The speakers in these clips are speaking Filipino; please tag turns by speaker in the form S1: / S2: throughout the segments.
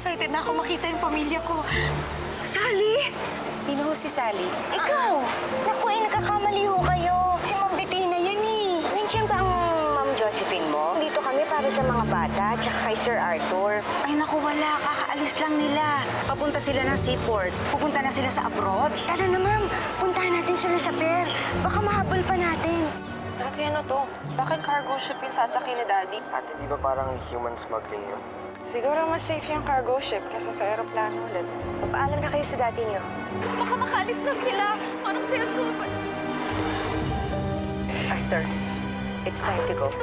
S1: excited na ako makita yung pamilya ko. Sally?
S2: Sino ho si Sally?
S3: Ikaw! Naku, nagkakamali ho kayo. Si Ma'am Bettina yan eh. Nandiyan ba ang Ma'am Josephine mo? Dito kami para sa mga bata, tsaka kay Sir Arthur.
S2: Ay naku, wala. Kakaalis lang nila. Papunta sila ng seaport. Pupunta na sila sa abroad.
S3: Tara na, Ma'am. Puntahan natin sila sa pier. Baka mahabol pa natin.
S4: Ate, ano to? Bakit cargo ship yung sasakyan ni Daddy?
S5: Ate, di ba parang human smuggling yun?
S4: Siguro mas safe yung cargo ship kaysa sa aeroplano ulit.
S3: Papaalam na kayo sa dati niyo.
S1: Baka makalis na sila. Anong senso?
S3: Arthur, it's time to go.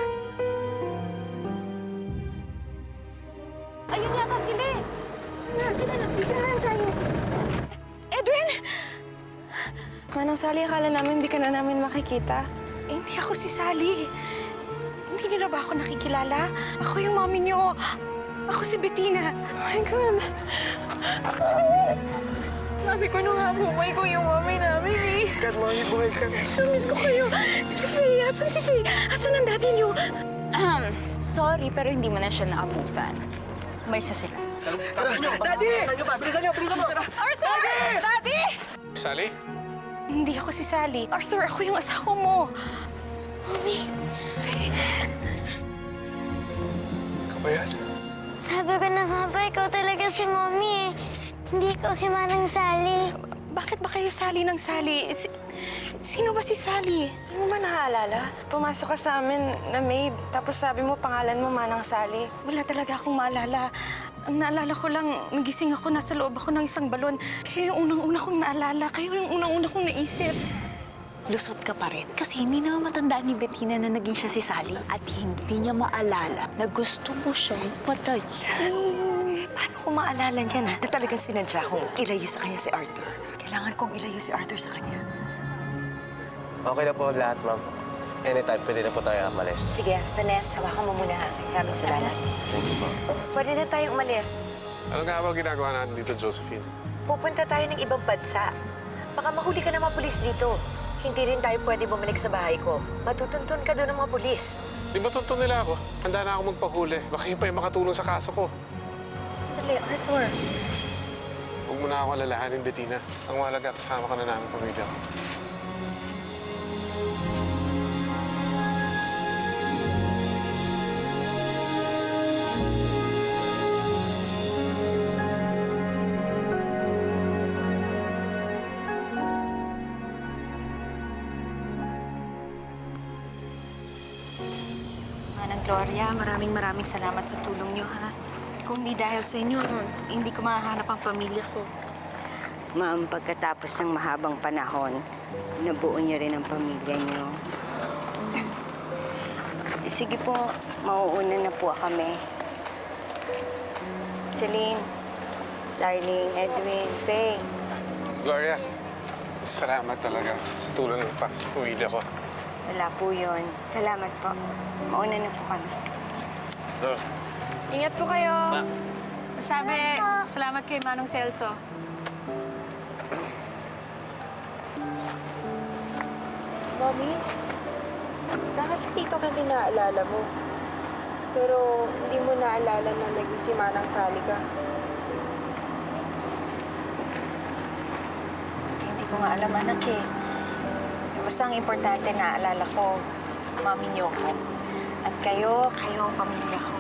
S1: Ayun yata sila eh.
S3: Bigyan tayo.
S1: Edwin!
S4: Manang Sally, akala namin hindi ka na namin makikita.
S1: Eh, hindi ako si Sally. Hindi niyo na ba ako nakikilala? Ako yung mommy niyo. Ako si Bettina.
S4: Oh my God. Sabi ko nung nga buhay ko yung mami namin eh.
S5: God, mami, buhay ka.
S1: Namiss ko kayo. Si Faye, asan si Faye? Asan ang daddy niyo?
S2: Sorry, pero hindi mo na siya naabutan. Umalis na sila.
S5: Daddy! Bilisan niyo! Bilisan mo!
S1: Arthur! Daddy!
S6: Sally?
S1: Hindi ako si Sally. Arthur, ako yung asawa mo.
S6: Kabayan?
S7: Sabi ko na nga ba, ikaw talaga si Mommy eh. Hindi ikaw si Manang Sally.
S1: Bakit ba kayo Sally ng Sally? Sino ba si Sally?
S4: Hindi mo ba naaalala? Pumasok ka sa amin na maid, tapos sabi mo pangalan mo Manang Sally.
S1: Wala talaga akong maalala. Ang naalala ko lang, nagising ako, nasa loob ako ng isang balon. Kayo yung unang-una kong naalala. Kayo yung unang-una kong naisip.
S2: Lusot ka pa rin. Kasi hindi naman matandaan ni Bettina na naging siya si Sally. At hindi niya maalala na gusto mo siyang patay.
S3: Paano ko maalala niya na talagang sinadya kong ilayo sa kanya si Arthur? Kailangan kong ilayo si Arthur sa kanya.
S5: Okay na po lahat, ma'am. Anytime, pwede na po tayo umalis.
S3: Sige, Vanessa, hawakan mo muna. Maraming salamat.
S5: Thank you po.
S3: Pwede na tayong umalis.
S6: Ano nga ba ginagawa natin dito, Josephine?
S3: Pupunta tayo ng ibang bansa. Baka mahuli ka ng mga pulis dito. Hindi rin tayo pwede bumalik sa bahay ko. Matutuntun ka doon ng mga pulis.
S6: Di ba tuntun nila ako? Handa na ako magpahuli. Baka yun pa yung makatulong sa kaso ko.
S3: Sandali, Arthur.
S6: Huwag mo na ako alalahanin, Bettina. Ang mahalaga, kasama ka na namin pamilya ko.
S1: Manang Gloria, maraming salamat sa tulong niyo, ha? Kung hindi dahil sa inyo, hindi ko mahahanap ang pamilya ko.
S3: Ma'am, pagkatapos ng mahabang panahon, nabuo niyo rin ang pamilya niyo. Sige po, mauuna na po kami. Celine, Darling, Edwin, Faye.
S6: Gloria, salamat talaga sa tulong ng para sa pamilya ko.
S3: Wala po yun. Salamat po. Mauna na po kami.
S6: So,
S4: Ingat po kayo.
S1: Sabi, salamat kay Manong Celso.
S4: Mommy, bakit si Tito Candy naaalala mo? Pero hindi mo naalala na naging si Manang Sally ka.
S1: Hindi ko nga alam, anak eh. Basta ang importante na alala ko, mami niyo ko. At kayo ang pamilya ko.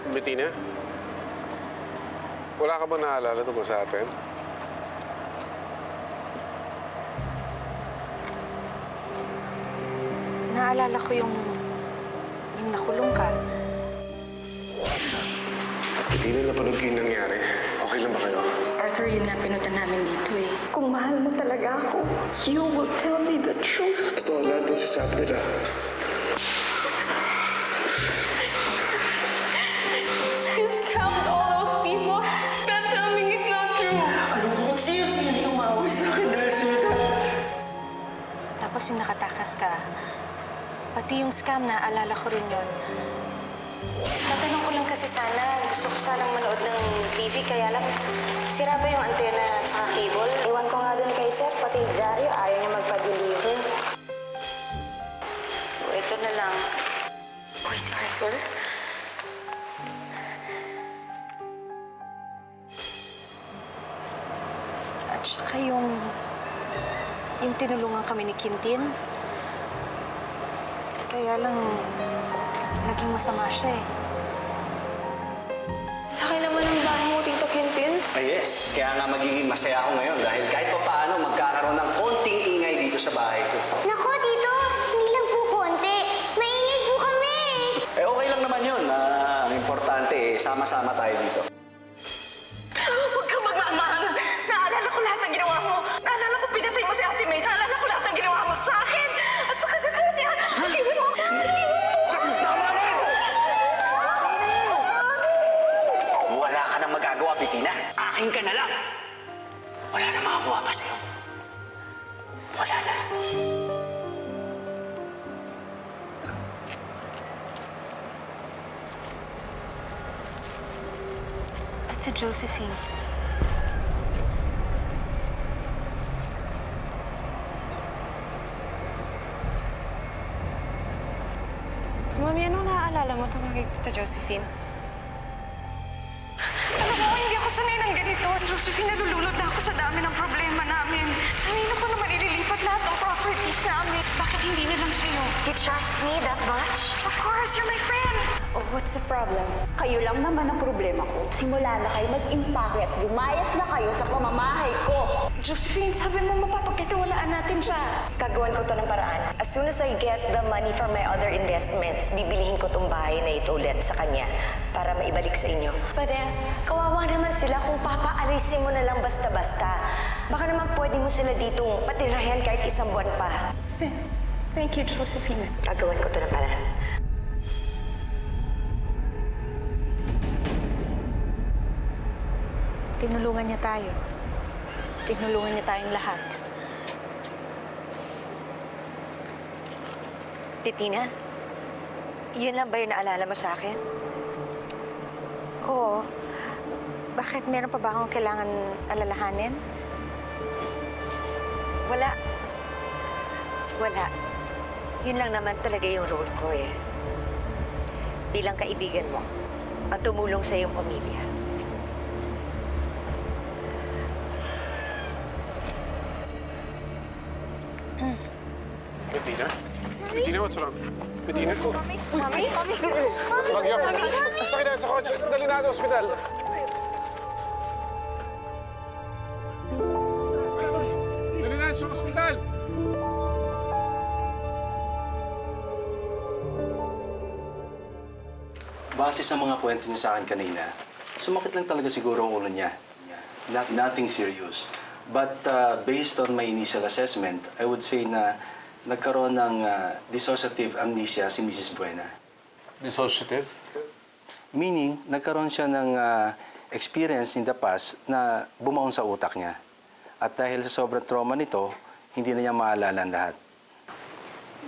S6: Bettina? Wala ka bang naalala tungkol sa atin?
S1: Naalala ko yung nakulong ka.
S6: Bettina, napanood ko yung nangyari. Okay lang ba kayo?
S1: Arthur, yun nga pinutan namin dito eh. Kung mahal mo talaga ako, you will tell me the truth.
S6: Totoo lahat ng sasabi nila.
S4: You scammed all those people. Can't tell me it's not true.
S1: Tapos yung nakatakas ka, pati yung scam, naalala ko rin yun. Tatanong ko lang kasi sana, gusto ko sanang manood ng TV, kaya lang sira ba yung antena at saka cable?
S3: Iwan ko nga doon kay Chef, pati Dario, ayaw niya magpa-deliver.
S1: So, ito na lang. Uy, si Arthur. Tsaka yung tinulungan kami ni Quintin. Kaya lang, naging masama siya eh.
S4: Laki naman ang bahay mo, Tito Quintin.
S8: Yes, kaya nga magiging masaya ako ngayon dahil kahit pa paano magkakaroon ng konting ingay dito sa bahay ko.
S7: Naku, Tito! Hindi lang po konti. Maingay po kami!
S8: Eh okay lang naman yun. Ang importante sama-sama tayo dito.
S3: Huwag kang magmamahal. Naalala ko lahat ng ginawa mo. Naalala ko pinatay mo si Ate May. Naalala ko lahat ng ginawa mo sa akin. At sa kanya. Iwan mo.
S8: Wala ka nang magagawa, Bettina. Akin ka na lang. Wala na makakuha pa sa'yo. Wala na.
S1: At si Josephine.
S9: Mami, anong naaalala mo tungkol kay Tita Josephine?
S3: Alam mo, hindi ako sanay ng ganito. Josephine, nalululod na ako sa dami ng problema namin. Kanina ko naman ililipat lahat ng properties namin. Bakit hindi na lang sa'yo?
S1: You trust me that much?
S3: Of course, you're my friend.
S1: Oh, what's the problem?
S2: Kayo lang naman ang problema ko. Simula na kayo mag-impake at lumayas na kayo sa pamamahay ko.
S1: Josephine, sabi mo mapapagkatiwalaan natin siya. Gagawan ko to ng paraan. As soon as I get the money from my other investments, bibilihin ko tong bahay na ito ulit sa kanya para maibalik sa inyo. Vanessa, kawawa naman sila kung papaalisin mo na lang basta-basta. Baka naman pwede mo sila ditong patirahan kahit isang buwan pa.
S9: Thank you, Josephine.
S1: Gagawan ko to ng paraan. Tinulungan niya tayo. Tinulungan niya tayong lahat. Titina, yun lang ba yung naalala mo sa akin? Oo. Bakit meron pa ba akong kailangan alalahanin? Wala. Wala. Yun lang naman talaga yung role ko eh. Bilang kaibigan mo, ang tumulong sa iyong pamilya.
S6: Bettina? Bettina, what's wrong? Bettina?
S4: Mami?
S6: Bagyo. Sakit na sa kotse. Dali na sa ospital. Dali na sa ospital.
S8: Base sa mga kwento niyo sa akin kanina, sumakit lang talaga siguro ang ulo niya. Nothing serious. But based on my initial assessment, I would say na nagkaroon ng dissociative amnesia si Mrs. Buena.
S6: Dissociative?
S8: Meaning, nagkaroon siya ng experience in the past na bumaon sa utak niya. At dahil sa sobrang trauma nito, hindi na niya maalala ang lahat.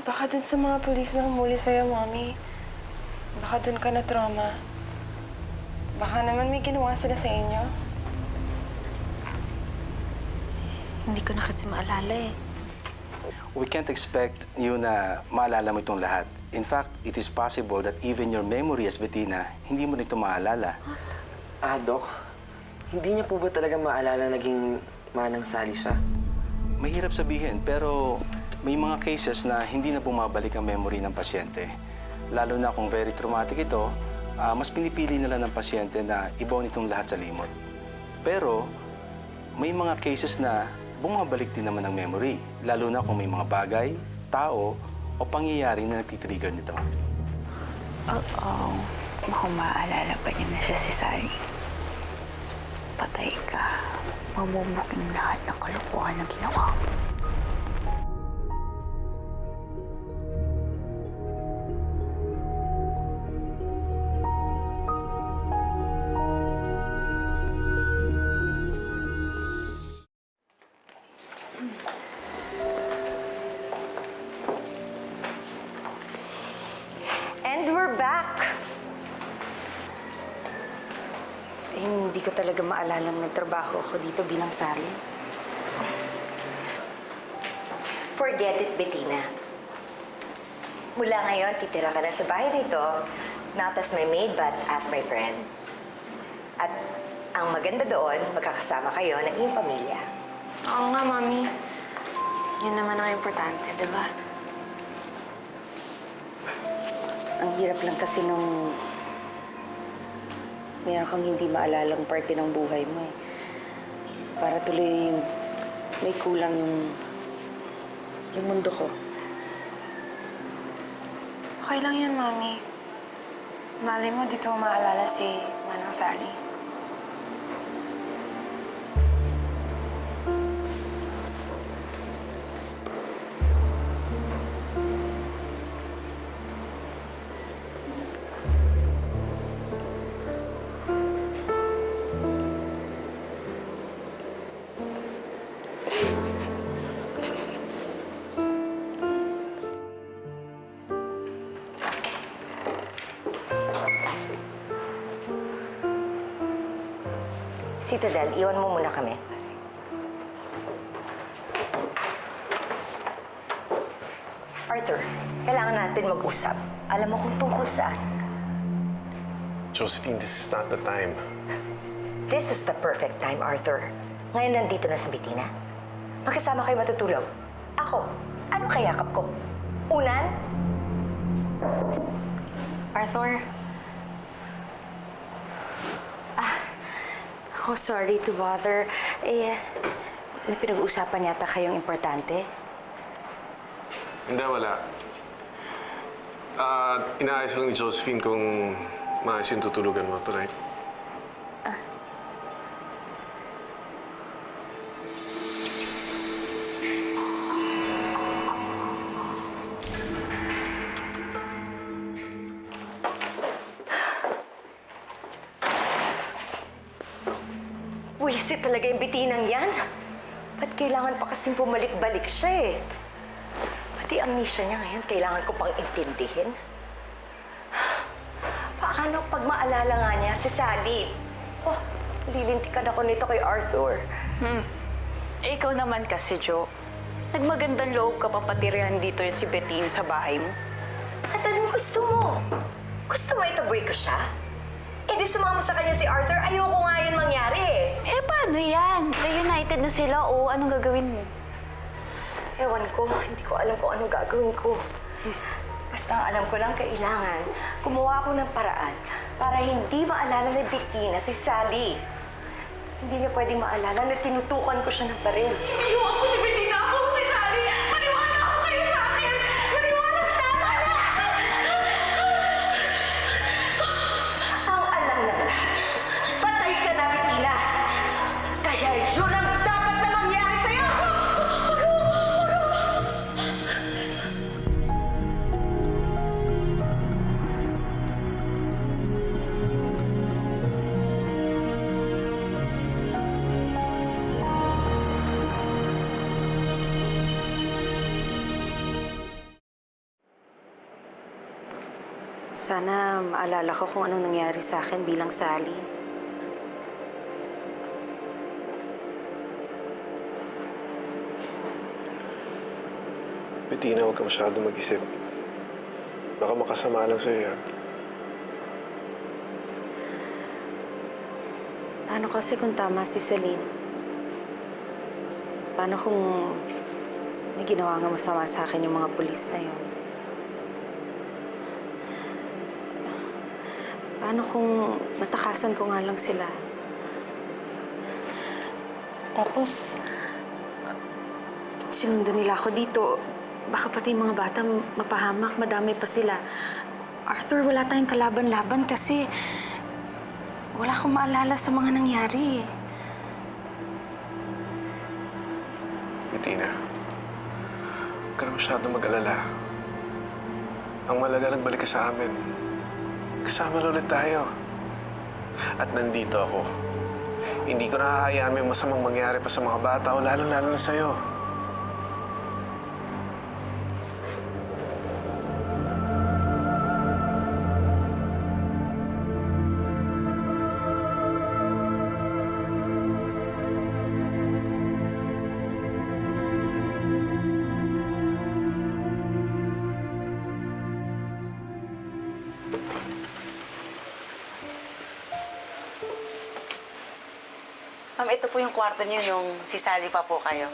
S9: Baka dun sa mga pulis na humuli sa'yo, Mami. Baka dun ka na trauma. Baka naman may ginawa sila sa inyo.
S1: Hindi ko na kasi maalala eh.
S8: We can't expect you na maalala mo itong lahat. In fact, it is possible that even your memory as Bettina, hindi mo nito maalala.
S10: Dok, hindi niya po ba talaga maalala naging manang sali siya?
S8: Mahirap sabihin, pero may mga cases na hindi na bumabalik ang memory ng pasyente. Lalo na kung very traumatic ito, mas pinipili nila ng pasyente na ibaon itong lahat sa limot. Pero may mga cases na bumabalik din naman ang memory, lalo na kung may mga bagay, tao, o pangyayari na nagtitrigger nito.
S2: Oo. Kung maaalala pa niya na siya si Sally. Patay ka. Mamumuking lahat ng kalokohan na ginawa mo.
S1: And we're back! Eh, hindi ko talaga maalalang nagtrabaho ako dito bilang Sally. Forget it, Bettina. Mula ngayon, titira ka na sa bahay nito, not as my maid, but as my friend. At ang maganda doon, magkakasama kayo ng iyong pamilya.
S9: Oo nga, Mami. Yun naman ang importante, di ba?
S1: Ang hirap lang kasi nung meron kang hindi maalalang parte ng buhay mo eh. Para tuloy may kulang yung mundo ko.
S9: Okay lang yan, Mami. Malay mo, dito mo maalala si Manang Sally.
S3: Citadel, iwan mo muna kami. Arthur, kailangan natin mag-usap. Alam mo kung tungkol saan.
S6: Josephine, this is not the time.
S3: This is the perfect time, Arthur. Ngayon nandito na sa Bitina. Magkasama kayo matutulog. Ako, ano kayakap ko? Unan?
S1: Arthur? Ako, sorry to bother. May pinag-uusapan yata kayong importante.
S6: Hindi, wala. Inaayos lang ni Josephine kung maayos yung tutulugan mo tonight.
S3: Wisit talaga yung bitinang yan. Ba't kailangan pa kasing bumalik-balik siya eh? Pati amnesia niya ngayon, kailangan ko pang intindihin. Paano pag maalala nga niya si Sally? Oh, lilintikan ako nito kay Arthur.
S2: Eh, ikaw naman kasi, Jo. Nagmagandang loob ka pa patirihan dito yung si Bettina sa bahay mo.
S3: At anong gusto mo? Gusto mo itaboy ko siya? Eh di sumama sa kanya si Arthur, ayoko nga yun mangyari eh.
S2: Eh, paano yan? Reunited na sila, o anong gagawin mo?
S3: Ewan ko, hindi ko alam kung anong gagawin ko. Basta ang alam ko lang, kailangan gumawa ako ng paraan para hindi maalala ni Bettina si Sally. Hindi niya pwedeng maalala na tinutukan ko siya ng baril. Ayoko ako si Bettina, ako si Sally! Maniwala ako kayo sa akin! Maniwala, tama na! Ang alam na lahat, patay ka na, Bettina! Kaya yun ang dapat na mangyari sa'yo!
S1: Sana maalala ko kung anong nangyari sa akin bilang Sally.
S6: Bettina, huwag ka masyado mag-isip. Baka makasama lang sa'yo yan.
S1: Paano kasi kung tama si Celine? Paano kung may ginawa nga masama sa akin yung mga pulis na yun? Paano kung natakasan ko nga lang sila? Tapos, sinundan nila ako dito. Baka pati yung mga bata mapahamak, madami pa sila. Arthur, wala tayong kalaban-laban kasi wala akong maalala sa mga nangyari.
S6: Bettina, huwag ka na masyado mag-alala. Ang malaga, nagbalik ka sa amin. Kasama na ulit tayo. At nandito ako. Hindi ko nakahayaan may masamang mangyari pa sa mga bata o lalo-lalo na sa'yo.
S3: Ma'am, ito po yung kwarto niyo nung si Sally pa po kayo.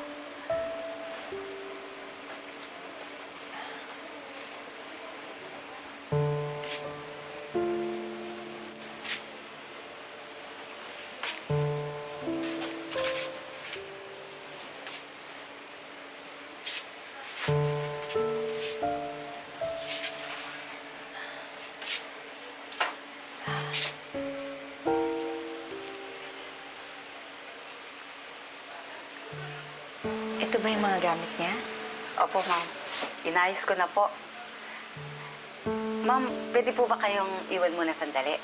S1: Ito ba yung mga gamit niya?
S3: Opo, ma'am. Inayos ko na po. Ma'am, pwede po ba kayong iwan muna sandali?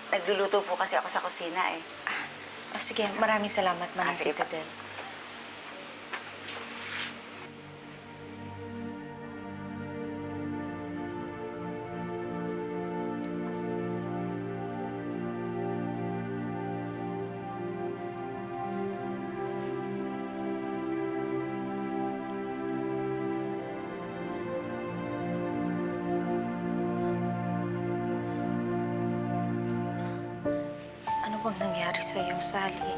S3: Nagluluto po kasi ako sa kusina eh.
S1: Sige, maraming salamat, Manang
S3: sige pa.
S1: Citadel. Ano bang nangyari sa'yo, Sally?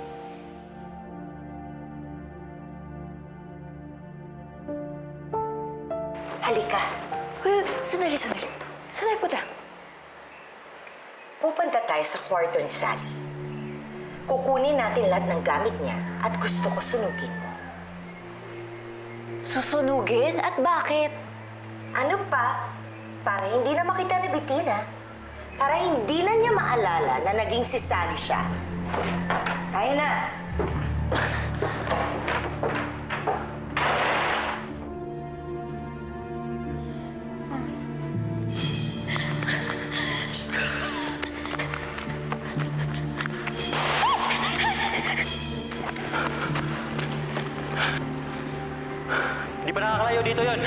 S3: Halika.
S2: Sandali. Saan tayo punta?
S3: Pupunta tayo sa kwarto ni Sally. Kukunin natin lahat ng gamit niya at gusto ko sunugin mo.
S2: Susunugin? At bakit?
S3: Ano pa? Para hindi na makita ni Bettina. Para hindi na niya maalala na naging si Sally siya. Tayo na.
S10: Hindi pa nakakalayo dito yon.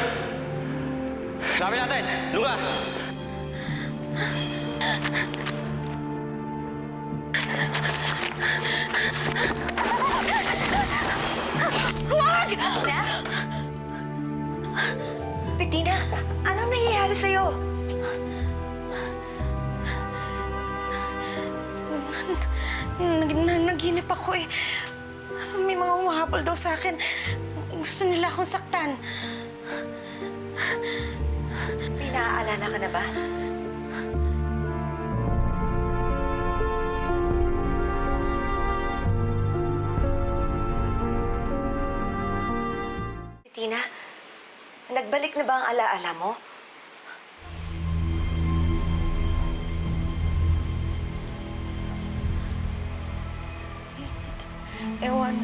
S10: Sabi natin, luga!
S3: Bettina, anong nangyayari sa'yo?
S1: Naginip ako eh. May mga humahabol daw sa akin. Gusto nila akong saktan.
S3: May naaalala ka na ba? Bettina, nagbalik na ba ang alaala mo?
S1: Ewan,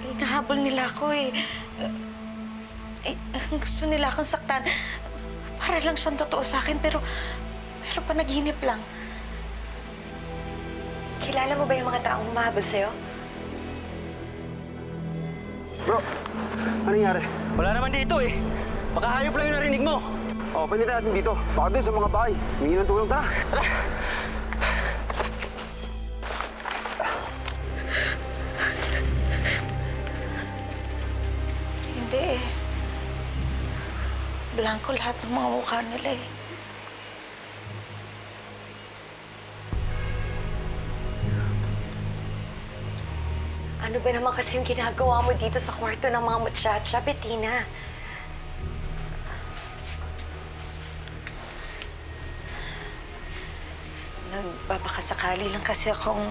S1: hinahabol nila ako eh. Gusto nila akong saktan. Para lang siyang totoo sa akin, pero panaginip lang.
S3: Kilala mo ba yung mga taong humahabol sa'yo?
S10: Bro, ano nangyari? Wala naman dito eh. Baka hayop lang yung narinig mo. Oh, pwede natin dito. Baka din sa mga bahay. Humingi ng tulong, tara. Tara!
S1: Hindi eh. Blanco lahat ng mga mukha nila eh.
S3: Ano ba naman kasi yung ginagawa mo dito sa kwarto ng mga muchacha, Bettina?
S1: Nagbabakasakali lang kasi akong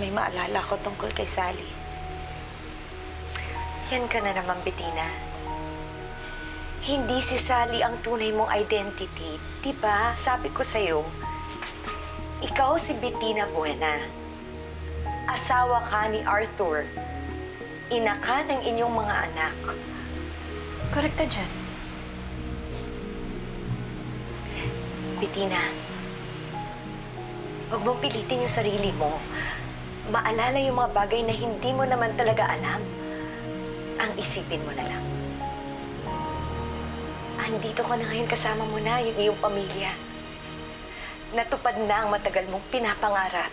S1: may maalala ko tungkol kay Sally.
S3: Yan ka na naman, Bettina. Hindi si Sally ang tunay mong identity. Diba? Sabi ko sa'yo, ikaw si Bettina Buena. Asawa ka ni Arthur. Ina ka ng inyong mga anak.
S2: Correct ka dyan.
S3: Bettina, huwag mong pilitin yung sarili mo. Maalala yung mga bagay na hindi mo naman talaga alam. Ang isipin mo na lang. Andito ka na ngayon, kasama mo na yung iyong pamilya. Natupad na ang matagal mong pinapangarap.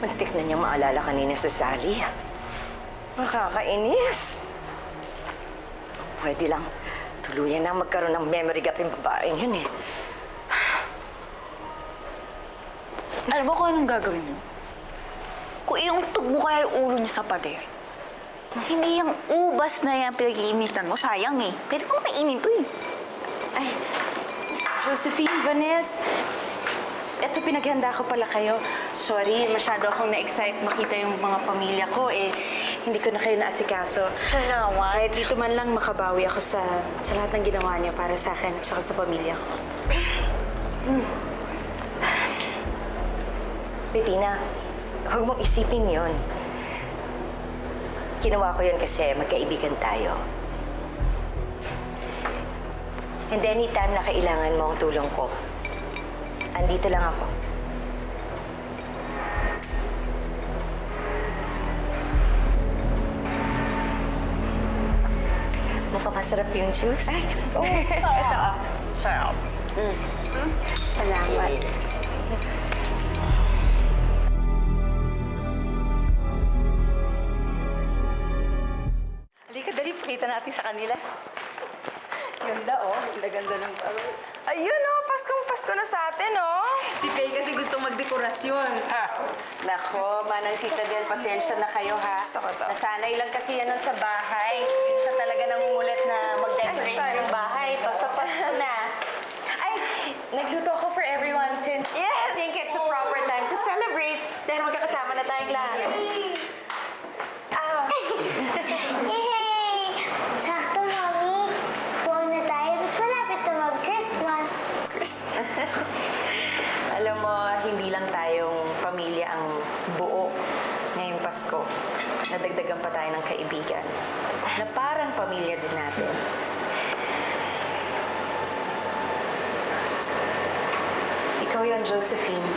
S3: Muntik na niyang maalala kanina sa Sally. Makakainis. Pwede lang tuluyan na magkaroon ng memory gap yung babaeng yun eh.
S2: Alam mo kung anong gagawin mo? Kung iuntog mo kaya yung ulo niya sa pader. Hindi yung ubas na yan pinag-iinitan mo. Sayang eh. Pwede mo kainin to eh.
S1: Ay, Josephine, Vanessa, eto pinaghanda ko pala kayo. Sorry, masyado akong na-excite makita yung mga pamilya ko eh. Hindi ko na kayo naasikaso.
S2: Salamat.
S1: Kahit dito man lang makabawi ako sa lahat ng ginawa niyo para sa akin at saka sa pamilya ko.
S3: Bettina, huwag mong isipin yon. Ginawa ko yun kasi magkaibigan tayo. And anytime na kailangan mo ang tulong ko, andito lang ako. Mukhang masarap yung juice. Ay, ito ah. Sarap.
S1: Salamat.
S3: Halika, dali, pakita natin sa kanila. Ganda, oh. Ganda ng Ayun, oh. Paskong-pasko na sa atin, oh. Si Faye kasi gusto magdekorasyon.
S1: Nako, Manang Sita Del, pasensya na kayo ha.
S3: Gusto ko to.
S1: Nasanay lang kasi yan nun sa bahay. Siya talaga nangungulit na mag-decorate
S3: sorry.
S1: ng bahay. Pasto na. Ay, nagluto ako for everyone since I think it's a proper time to celebrate. Dahil magkakasama na tayong lahat.
S7: Yay! Sakto, Mommy. Buwan na tayo, tapos malapit na mag-Christmas.
S1: Alam mo, hindi lang tayong pamilya ang buo ngayong Pasko. Nadagdagan pa tayo ng kaibigan na parang pamilya din natin. Ikaw yon, Josephine.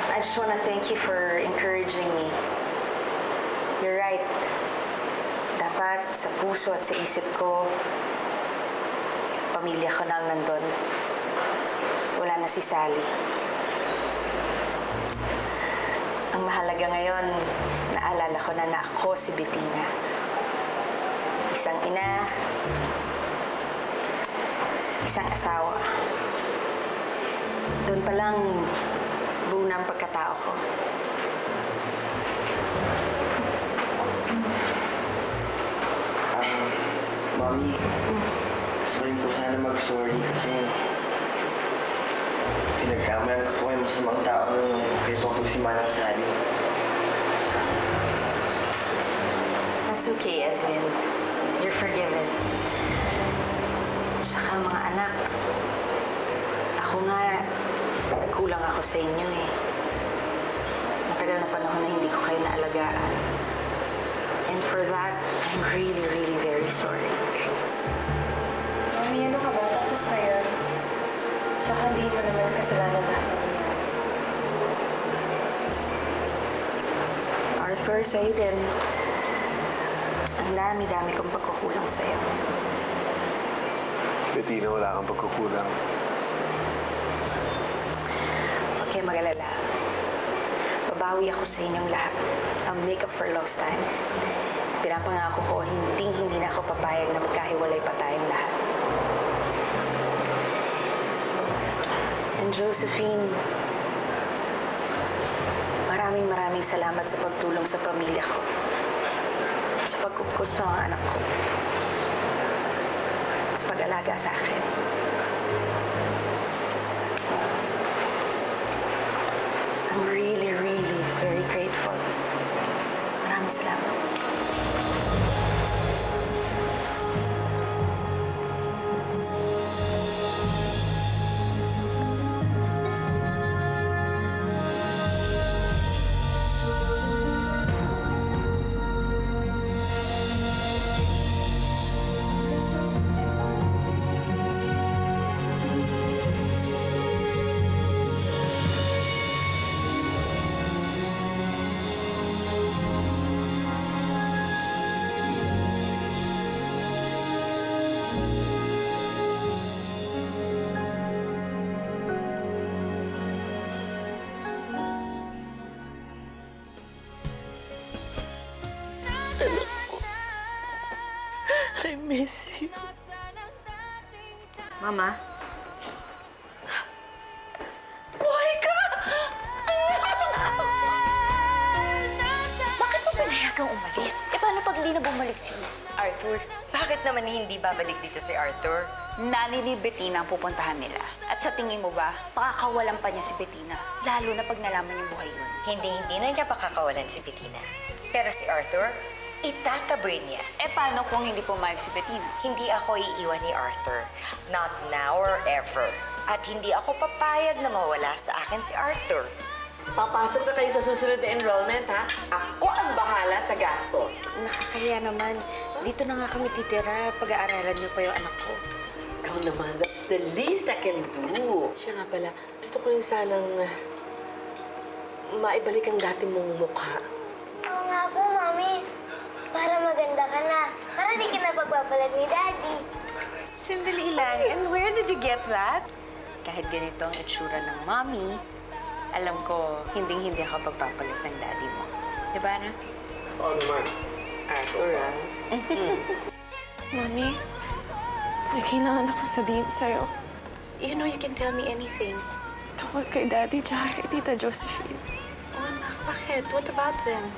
S1: I just want to thank you for encouraging me. You're right. Dapat sa puso at sa isip ko, pamilya ko na ang nandun. Wala na si Sally. Ang mahalaga ngayon, naalala ko na ako si Bettina. Isang ina, isang asawa. Doon pa lang, buo na ang pagkatao ko.
S10: Mami, gusto ko rin po sana mag-sorry kasi pinagkamalan ko po yung masamang tao nung kayo po si Manang Sally.
S1: That's okay, Edwin. You're forgiven. Saka mga anak, ako nga, nagkulang ako sa inyo eh. Matagal na panahon na hindi ko kayo naalagaan. And for that, I'm really, really very sorry.
S9: Mami, ano ka ba? Tapos na yan. Tsaka hindi mo naman kasalanan lahat ng yan.
S1: Arthur, sa'yo din. Ang dami-dami kong pagkukulang sa'yo.
S6: Bettina, wala kang pagkukulang.
S1: Huwag kayo mag-alala. Babawi ako sa inyong lahat. I'll make up for lost time. Pinapangako ko, hindi na ako papayag na magkahiwalay pa tayong lahat. And Josephine, maraming salamat sa pagtulong sa pamilya ko. Sa pagkupkos sa mga anak ko. Sa pag-alaga sa akin. I'm really, really very grateful. Maraming salamat.
S3: Mama?
S2: Bakit mo pinayagang umalis? Paano pag hindi na bumalik si Arthur?
S3: Bakit naman hindi babalik dito si Arthur?
S2: Nani ni Bettina ang pupuntahan nila. At sa tingin mo ba, pakakawalan pa niya si Bettina? Lalo na pag nalaman yung buhay yun.
S3: Hindi na niya pakakawalan si Bettina. Pero si Arthur, itataboy niya.
S2: Paano kung hindi pumayag si Bettina?
S3: Hindi ako iiwan ni Arthur. Not now or ever. At hindi ako papayag na mawala sa akin si Arthur.
S11: Papasok na kayo sa susunod na enrollment, ha? Ako ang bahala sa gastos.
S1: Nakakaya naman. Dito na nga kami titira. Pag-aaralan niyo pa yung anak ko.
S11: Ikaw naman, that's the least I can do. Siya nga pala, gusto ko rin sanang maibalik ang dati mong mukha.
S7: Oo nga po, Mami. Para maganda ka na. Para di ka na pagpapalag ni Daddy.
S1: Sandali lang. And where did you get that? Kahit ganito ang itsura ng mommy, alam ko, hindi ako pagpapalit ng daddy mo. Diba, na?
S11: Oo naman. Arthur, ha?
S9: Mami, may kailangan ako sabihin sa'yo.
S1: You know you can tell me anything.
S9: Tungkol kay Daddy tsaka kay Tita Josephine.
S1: Oh, anak, bakit? What about them?